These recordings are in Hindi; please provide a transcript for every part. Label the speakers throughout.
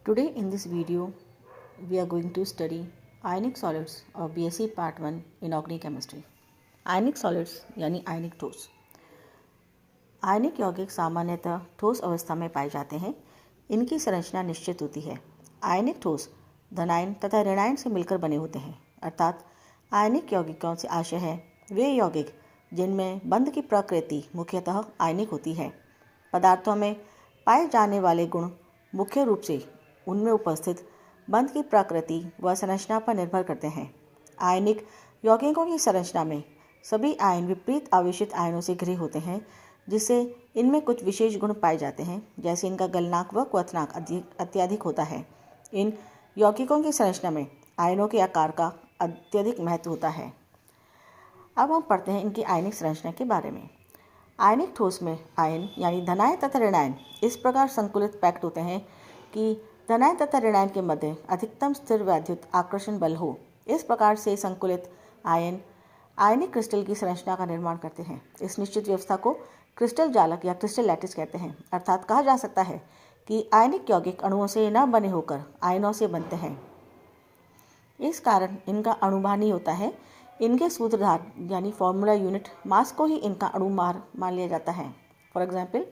Speaker 1: Today in this video, we are going to study ionic solids of BSc Part 1 Inorganic Chemistry. Ionic solids यानी आयनिक ठोस। आयनिक यौगिक सामान्यतः ठोस अवस्था में पाए जाते हैं। इनकी संरचना निश्चित होती है। आयनिक ठोस धनायन तथा ऋणायन से मिलकर बने होते हैं, अर्थात आयनिक यौगिकों से आशय है वे यौगिक जिनमें बंध की प्रकृति मुख्यतः आयनिक होती है। पदार्थों में पाए जाने वाले गुण मुख्य रूप से उनमें उपस्थित बंध की प्रकृति व संरचना पर निर्भर करते हैं। आयनिक यौगिकों की संरचना में सभी आयन विपरीत आवेशित आयनों से घिरे होते हैं, जिससे इनमें कुछ विशेष गुण पाए जाते हैं, जैसे इनका गलनांक व क्वथनांक अत्यधिक होता है। इन यौगिकों की संरचना में आयनों के आकार का अत्यधिक महत्व होता है। अब हम पढ़ते हैं इनकी आयनिक संरचना के बारे में। आयनिक ठोस में आयन यानी धनायन तथा ऋणायन इस प्रकार संकुलित पैक्ट होते हैं कि धनायन तथा ऋणायन के मध्य अधिकतम स्थिर वैद्युत आकर्षण बल हो। इस प्रकार से संकुलित आयन आयनिक क्रिस्टल की संरचना का निर्माण करते हैं। इस निश्चित व्यवस्था को क्रिस्टल जालक या क्रिस्टल लैटिस कहते हैं, अर्थात कहा जा सकता है कि आयनिक यौगिक अणुओं से न बने होकर आयनों से बनते हैं। इस कारण इनका अणुभार नहीं होता है। इनके सूत्रधार यानी फॉर्मूला यूनिट मास को ही इनका अणुभार मान लिया जाता है। फॉर एग्जाम्पल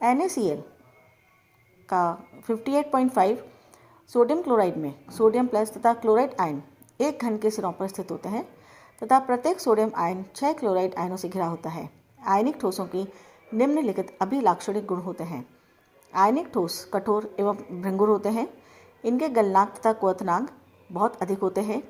Speaker 1: NaCl का 58.5 सोडियम क्लोराइड में सोडियम प्लस तथा क्लोराइड आयन एक घन के सिरों पर स्थित होते हैं तथा प्रत्येक सोडियम आयन 6 क्लोराइड आयनों से घिरा होता है। आयनिक ठोसों की निम्नलिखित अभिलाक्षणिक गुण होते हैं। आयनिक ठोस कठोर एवं भृंगुर होते हैं। इनके गलनांक तथा क्वथनांक बहुत अधिक होते हैं।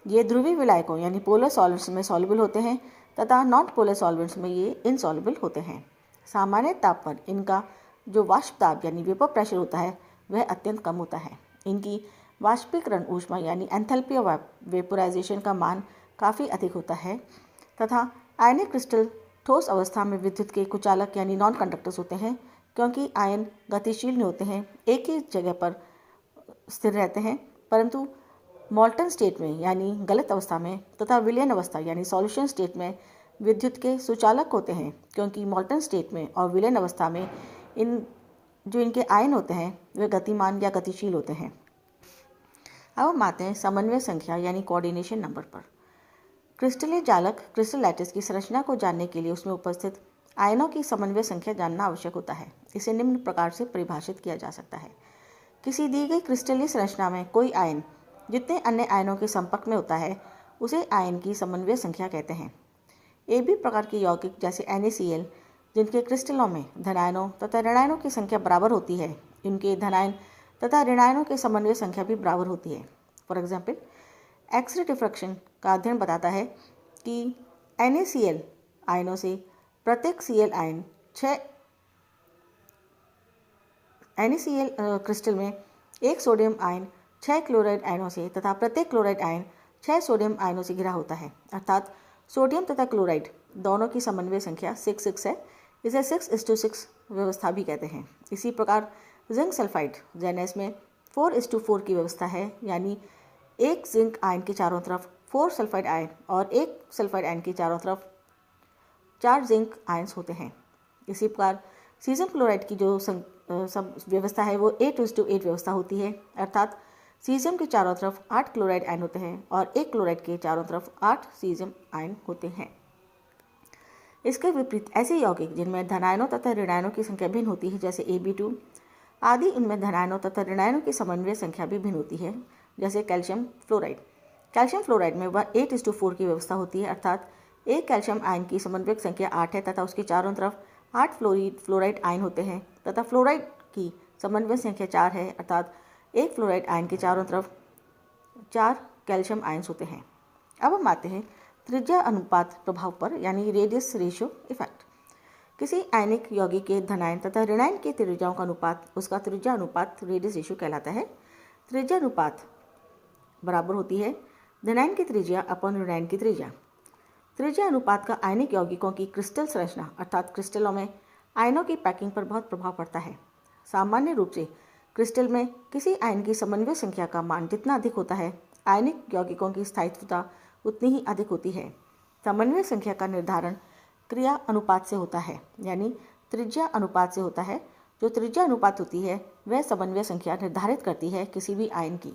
Speaker 1: ये ध्रुवीय विलायकों यानी पोलर सॉल्वेंट्स में सॉल्युबल होते हैं तथा नॉन पोलर सॉल्वेंट्स में ये इनसॉल्युबल होते हैं। सामान्य ताप पर इनका जो वाष्प दाब यानी वेपर प्रेशर होता है वह अत्यंत कम होता है। इनकी वाष्पीकरण ऊष्मा यानी एंथैल्पी ऑफ वेपोराइजेशन का मान काफ़ी अधिक होता है तथा आयनिक क्रिस्टल ठोस अवस्था में विद्युत के कुचालक यानी नॉन कंडक्टर्स होते हैं, क्योंकि आयन गतिशील नहीं होते हैं, एक ही जगह पर स्थिर रहते हैं, परंतु मॉल्टन स्टेट में यानी गलत अवस्था में तथा विलयन अवस्था यानी सॉल्यूशन स्टेट में विद्युत के सुचालक होते हैं, क्योंकि मॉल्टन स्टेट में और विलयन अवस्था में इनके आयन होते हैं वे गतिमान या गतिशील होते हैं। अब हम आते हैं समन्वय संख्या यानी कोऑर्डिनेशन नंबर पर। क्रिस्टलीय जालक क्रिस्टल लैटिस की संरचना को जानने के लिए उसमें उपस्थित आयनों की समन्वय संख्या जानना आवश्यक होता है। इसे निम्न प्रकार से परिभाषित किया जा सकता है। किसी दी गई क्रिस्टलीय संरचना में कोई आयन जितने अन्य आयनों के संपर्क में होता है उसे आयन की समन्वय संख्या कहते हैं। एक भी प्रकार के यौगिक जैसे NaCl जिनके क्रिस्टलों में धनायनों तथा ऋणायनों की संख्या बराबर होती है, इनके धनायन तथा ऋणायनों की समन्वय संख्या भी बराबर होती है। फॉर एग्जाम्पल एक्सरे डिफ्रैक्शन का अध्ययन बताता है कि NaCl आयनों से प्रत्येक Cl आयन 6 NaCl क्रिस्टल में एक सोडियम आयन 6 क्लोराइड आयनों से तथा प्रत्येक क्लोराइड आयन 6 सोडियम आयनों से घिरा होता है, अर्थात सोडियम तथा क्लोराइड दोनों की समन्वय संख्या 6 है। इसे 6:6 व्यवस्था भी कहते हैं। इसी प्रकार जिंक सल्फाइड ZnS में 4:4 की व्यवस्था है, यानी एक जिंक आयन के चारों तरफ 4 सल्फाइड आयन और एक सल्फाइड आयन के चारों तरफ 4 जिंक आयन्स होते हैं। इसी प्रकार सीजियम क्लोराइड की जो व्यवस्था है वो 8:8 व्यवस्था होती है, अर्थात सीजियम के चारों तरफ 8 क्लोराइड आयन होते हैं और एक क्लोराइड के चारों तरफ 8 सीजियम आयन होते हैं। इसके विपरीत ऐसे यौगिक जिनमें धनायनों तथा ऋणायनों की संख्या भिन्न होती है, जैसे Ab2 आदि, इनमें धनायनों तथा ऋणायनों की समन्वय संख्या भी भिन्न होती है, जैसे कैल्शियम फ्लोराइड। कैल्शियम फ्लोराइड में वह 8:4 की व्यवस्था होती है, अर्थात एक कैल्शियम आयन की समन्वयक संख्या 8 है तथा उसके चारों तरफ 8 फ्लोराइड आयन होते हैं तथा फ्लोराइड की समन्वय संख्या 4 है, अर्थात एक फ्लोराइड आयन के चारों तरफ 4 कैल्शियम आयन्स होते हैं। अब हम आते हैं त्रिज्या अनुपात प्रभाव पर यानी रेडियस रेशियो इफेक्ट। किसी आयनिक यौगिक के धनायन तथा ऋणायन की त्रिज्याओं का अनुपात उसका त्रिज्या अनुपात रेडियस रेशियो कहलाता है। त्रिज्या अनुपात बराबर होती है धनायन की त्रिज्या अपन ऋणायन की त्रिज्या। त्रिज्या अनुपात का आयनिक यौगिकों की क्रिस्टल संरचना अर्थात क्रिस्टलों में आयनों की पैकिंग पर बहुत प्रभाव पड़ता है। सामान्य रूप से क्रिस्टल में किसी आयन की समन्वय संख्या का मान जितना अधिक होता है, आयनिक यौगिकों की स्थायित्वता उतनी ही अधिक होती है। समन्वय संख्या का निर्धारण क्रिया अनुपात से होता है, यानी त्रिज्या अनुपात से होता है, जो त्रिज्या अनुपात होती है वह समन्वय संख्या निर्धारित करती है किसी भी आयन की।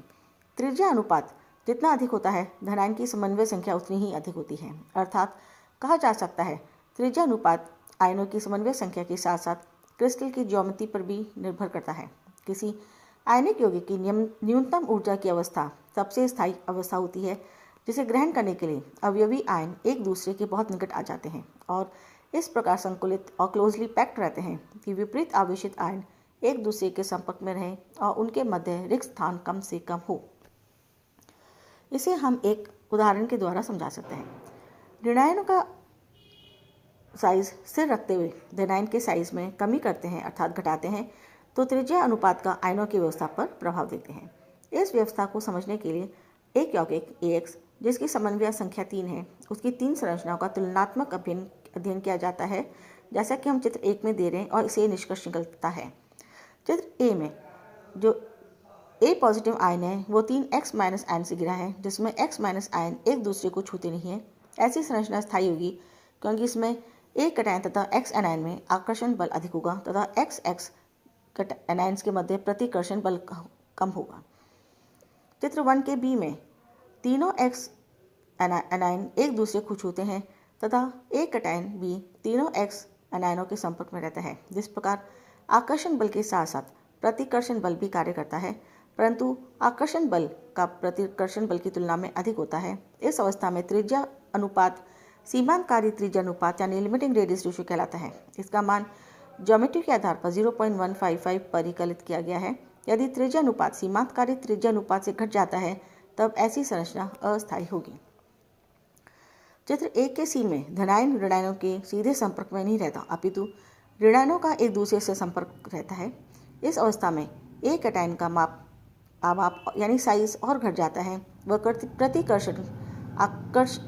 Speaker 1: त्रिज्या अनुपात जितना अधिक होता है धनायन की समन्वय संख्या उतनी ही अधिक होती है। अर्थात कहा जा सकता है त्रिज्या अनुपात आयनों की समन्वय संख्या के साथ साथ क्रिस्टल की ज्योमेट्री पर भी निर्भर करता है। किसी आयनिक यौगिक की न्यूनतम ऊर्जा की अवस्था सबसे स्थायी अवस्था होती है जिसे ग्रहण करने के लिए अवयवी आयन एक दूसरे के बहुत निकट आ जाते हैं और इस प्रकार संकुलित और क्लोजली पैक्ड रहते हैं कि विपरीत आवेशित आयन एक दूसरे के संपर्क में रहें और उनके मध्य रिक्त स्थान कम से कम हो। इसे हम एक उदाहरण के द्वारा समझा सकते हैं। ऋणायनों का साइज स्थिर रखते हुए धनायन के साइज में कमी करते हैं अर्थात घटाते हैं तो त्रिज्या अनुपात का आयनों की व्यवस्था पर प्रभाव देते हैं। इस व्यवस्था को समझने के लिए एक यौगिक AX जिसकी समन्वय संख्या 3 है उसकी 3 संरचनाओं का तुलनात्मक अध्ययन किया जाता है जैसा कि हम चित्र 1 में दे रहे हैं और इसे निष्कर्ष निकलता है। चित्र A में जो A पॉजिटिव आयन है वो 3x माइनस आयन से घिरा है जिसमें x माइनस आयन एक दूसरे को छूते नहीं है। ऐसी संरचना स्थायी होगी क्योंकि इसमें A कटायन तथा x एनायन में आकर्षण बल अधिक होगा तथा x एनायंस के मध्य प्रतिकर्षण बल कम होगा। चित्र 1 के B में तीनों x एनायन एक दूसरे को छूते हैं तथा A कटायन B तीनों x एनायनों के संपर्क में रहता है। जिस प्रकार आकर्षण बल के साथ साथ प्रतिकर्षण बल भी कार्य करता है परंतु आकर्षण बल का प्रतिकर्षण बल की तुलना में अधिक होता है। इस अवस्था में त्रिज्या अनुपात सीमांतकारी त्रिज्या अनुपात यानी लिमिटिंग रेडियस रेशियो कहलाता है। इसका मान ज्योमेट्री के आधार पर 0.155 परिकलित किया गया है। यदि त्रिज्या अनुपात सीमांतकारी त्रिज्या अनुपात से घट जाता है तब ऐसी संरचना अस्थायी होगी। चित्र 1 के C में धनायन ऋणायनों के सीधे संपर्क में नहीं रहता अपितु ऋणायनों का एक दूसरे से संपर्क रहता है। इस अवस्था में A कटायन का माप यानी साइज और घट जाता है। वह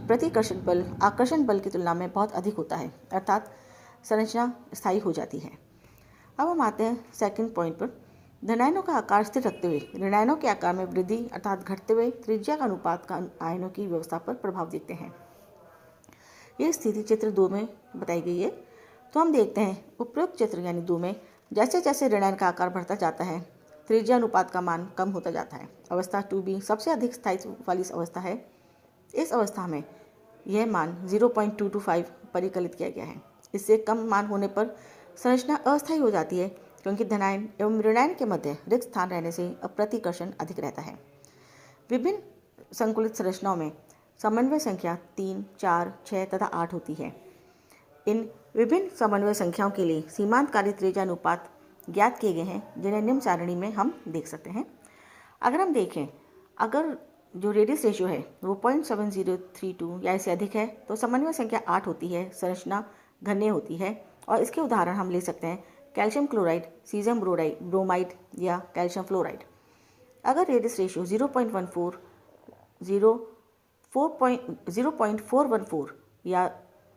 Speaker 1: प्रतिकर्षण बल आकर्षण बल की तुलना में बहुत अधिक होता है अर्थात संरचना स्थायी हो जाती है। अब हम आते हैं सेकंड पॉइंट पर। धनायनों का आकार स्थिर रखते हुए ऋणायनों के आकार में वृद्धि अर्थात घटते हुए त्रिज्या का अनुपात का आयनों की व्यवस्था पर प्रभाव देखते हैं। यह स्थिति चित्र 2 में बताई गई है। तो हम देखते हैं उपरोक्त चित्र यानी 2 में जैसे जैसे ऋणायन का आकार बढ़ता जाता है त्रिज्या अनुपात का मान कम होता जाता है। अवस्था 2B सबसे अधिक स्थायित्व वाली अवस्था है। इस अवस्था में यह मान 0.225 परिकलित किया गया है। इससे कम मान होने पर संरचना अस्थायी हो जाती है क्योंकि धनायन एवं ऋणायन के मध्य रिक्त स्थान रहने से प्रतिकर्षण अधिक रहता है। विभिन्न संकुलित संरचनाओं में समन्वय संख्या 3, 4, 6 तथा 8 होती है। इन विभिन्न समन्वय संख्याओं के लिए सीमांतकारी त्रिज्या अनुपात ज्ञात किए गए हैं जिन्हें निम्न सारणी में हम देख सकते हैं। अगर हम देखें अगर जो रेडियस रेशियो है वो 0.7032 या इससे अधिक है तो समन्वय संख्या 8 होती है, संरचना घन्य होती है। और इसके उदाहरण हम ले सकते हैं कैल्शियम क्लोराइड, सीजियम ब्रोमाइड या कैल्शियम फ्लोराइड। अगर रेडियस रेशियो 0.14 या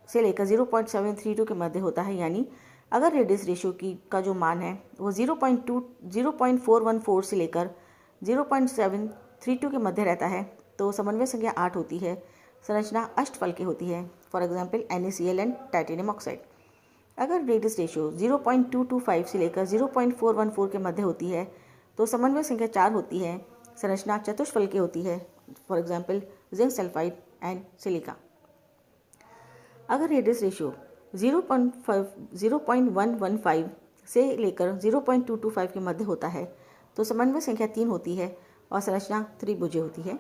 Speaker 1: से लेकर 0.732 के मध्य होता है यानी अगर रेडियस रेशियो का जो मान है वो 0.414 से लेकर 0.732 के मध्य रहता है तो समन्वय संख्या 8 होती है, संरचना अष्टफल की होती है। For example NaCl and titanium oxide. अगर रेडियस रेशियो 0.225 से लेकर 0.414 के मध्य होती है तो समन्वय संख्या 4 होती है, संरचना चतुष्फल की होती है। For example zinc sulphide and silica. अगर रेडियस रेशियो 0.115 से लेकर 0.225 के मध्य होता है तो समन्वय संख्या 3 होती है और संरचना त्रिभुजीय होती है।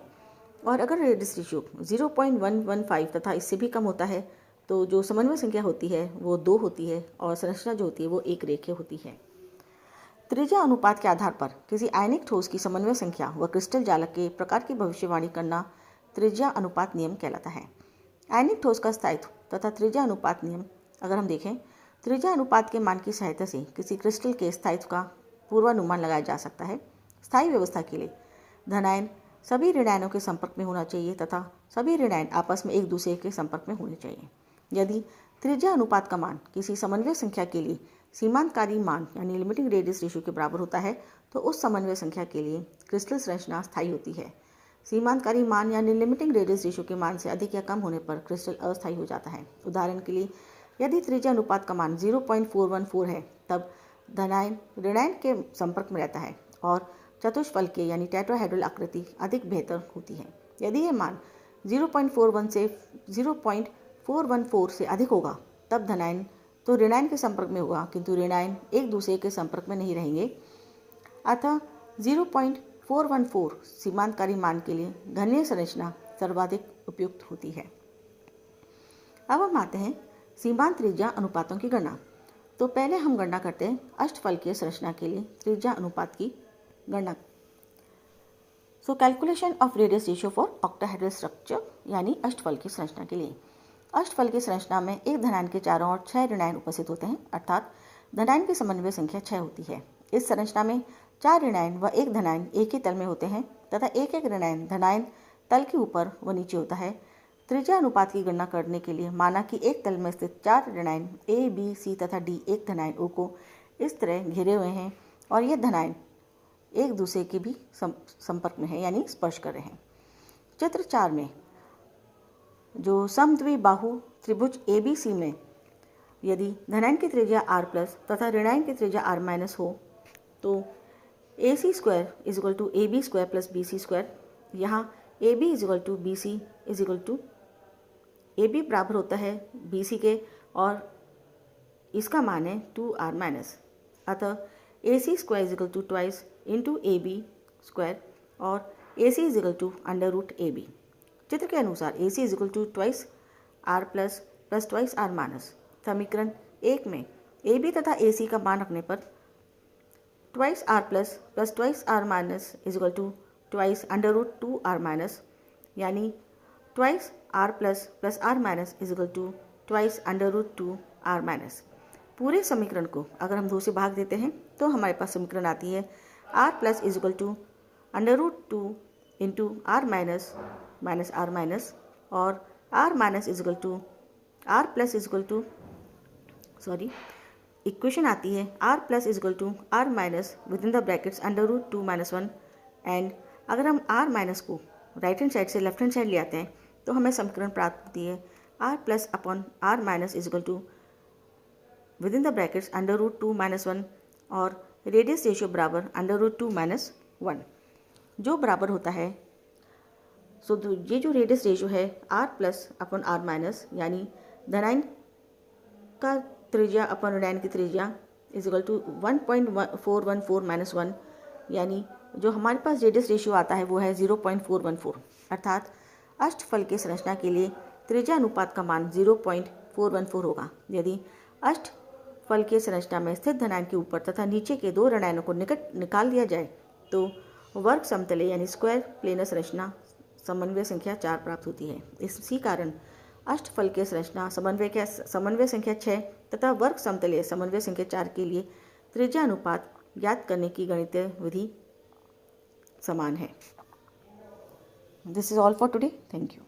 Speaker 1: और अगर रेडियस रेशियो 0.115 तथा इससे भी कम होता है तो जो समन्वय संख्या होती है वो 2 होती है और संरचना जो होती है वो एक रेखीय होती है। त्रिज्या अनुपात के आधार पर किसी आयनिक ठोस की समन्वय संख्या व क्रिस्टल जालक के प्रकार की भविष्यवाणी करना त्रिज्या अनुपात नियम कहलाता है। आयनिक ठोस का स्थायित्व तथा त्रिज्या अनुपात नियम अगर हम देखें त्रिज्या अनुपात के मान की सहायता से किसी क्रिस्टल के स्थायित्व का पूर्वानुमान लगाया जा सकता है। स्थायी व्यवस्था के लिए धनायन सभी ऋणायनों के संपर्क में होना चाहिए तथा सभी ऋणायन आपस में एक दूसरे के संपर्क में होने चाहिए। यदि त्रिज्या अनुपात का मान किसी समन्वय संख्या के लिए सीमांतकारी मान यानी लिमिटिंग रेडियस रेशियो के बराबर होता है तो उस समन्वय संख्या के लिए क्रिस्टल संरचना स्थायी होती है। सीमांतकारी मान यानी लिमिटिंग रेडियस रेशियो के मान से अधिक या कम होने पर क्रिस्टल अस्थायी हो जाता है। उदाहरण के लिए यदि त्रिज्या अनुपात का मान 0.414 है तब धनायन ऋणायन के संपर्क में रहता है और चतुष्फलकीय यानी टेट्राहेड्रल आकृति अधिक बेहतर होती है। यदि यह मान 0.41 से 0.414 से अधिक होगा तब धनायन तो ऋणायन के संपर्क में होगा, किंतु ऋणायन एक दूसरे के संपर्क में नहीं रहेंगे। अतः 0.414 सीमांतकारी मान के लिए घनीय संरचना सर्वाधिक उपयुक्त होती है। अब हम आते हैं सीमांत त्रिज्या अनुपातों की गणना। तो पहले हम गणना करते हैं अष्टफलकीय संरचना के लिए त्रिज्या अनुपात की गणना। So calculation of radius ratio for octahedral structure यानी अष्टफलकीय संरचना के लिए। अष्टफलकीय संरचना में एक धनायन के चारों ओर 6 ऋणायन उपस्थित होते हैं, अर्थात धनायन की समन्वय संख्या 6 होती है। इस संरचना में 4 ऋणायन व एक धनायन एक ही तल में होते हैं तथा एक एक ऋणायन धनायन तल के ऊपर व नीचे होता है। त्रिज्या अनुपात की गणना करने के लिए माना कि एक तल में स्थित 4 ऋणायन ए, बी, सी तथा डी एक धनायन ओ को इस तरह घेरे हुए हैं और ये धनायन एक दूसरे के भी संपर्क में है यानी स्पर्श कर रहे हैं। चित्र 4 में जो समद्विबाहु त्रिभुज ABC में यदि धनायन की त्रिज्या r प्लस तथा ऋणायन की त्रिज्या r माइनस हो तो AC square is equal to AB square plus BC square. यहाँ AB is equal to BC is equal to AB बराबर होता है BC के और इसका मान है 2r माइनस। अतः AC square is equal to twice into AB square और AC is equal to under root AB। चित्र के अनुसार AC is equal to twice r plus plus twice r minus. समीकरण 1 में AB तथा AC का मान रखने पर twice r plus plus twice r minus is equal to twice under root 2r minus, यानी twice r plus plus r minus is equal to twice under root 2r minus. पूरे समीकरण को अगर हम 2 से भाग देते हैं तो हमारे पास समीकरण आती है r plus is equal to under root 2 into r minus minus r minus और r minus is equal to r plus is equal to equation आती है r plus is equal to r minus within the brackets under root 2 minus 1। And अगर हम r माइनस को राइट हैंड साइड से लेफ्ट हैंड साइड ले आते हैं तो हमें समीकरण प्राप्त होती है r plus upon r minus is equal to within the brackets under root 2 minus 1 और रेडियस रेशियो बराबर अंडर रूट 2 माइनस 1 जो बराबर होता है। सो ये जो रेडियस रेशियो है r plus upon r minus यानी धनायन का त्रिज्या अपॉन ऋणायन की त्रिज्या इज इक्वल टू 1.414 माइनस 1, यानी जो हमारे पास रेडियस रेशियो आता है वो है 0.414। अर्थात अष्टफलकीय संरचना के लिए त्रिज्या अनुपात का मान 0.414 होगा। यदि अष्टफलकीय संरचना में स्थित धनायन के ऊपर तथा नीचे के 2 ऋणायनों को निकट निकाल दिया जाए तो वर्ग समतले यानी स्क्वायर प्लेनर संरचना समन्वय संख्या 4 प्राप्त होती है। इसी कारण अष्टफलकीय संरचना समन्वय संख्या 6 तथा वर्ग समतलीय समन्वय संख्या 4 के लिए त्रिज्या अनुपात ज्ञात करने की गणितीय विधि समान है। This is all for today. Thank you.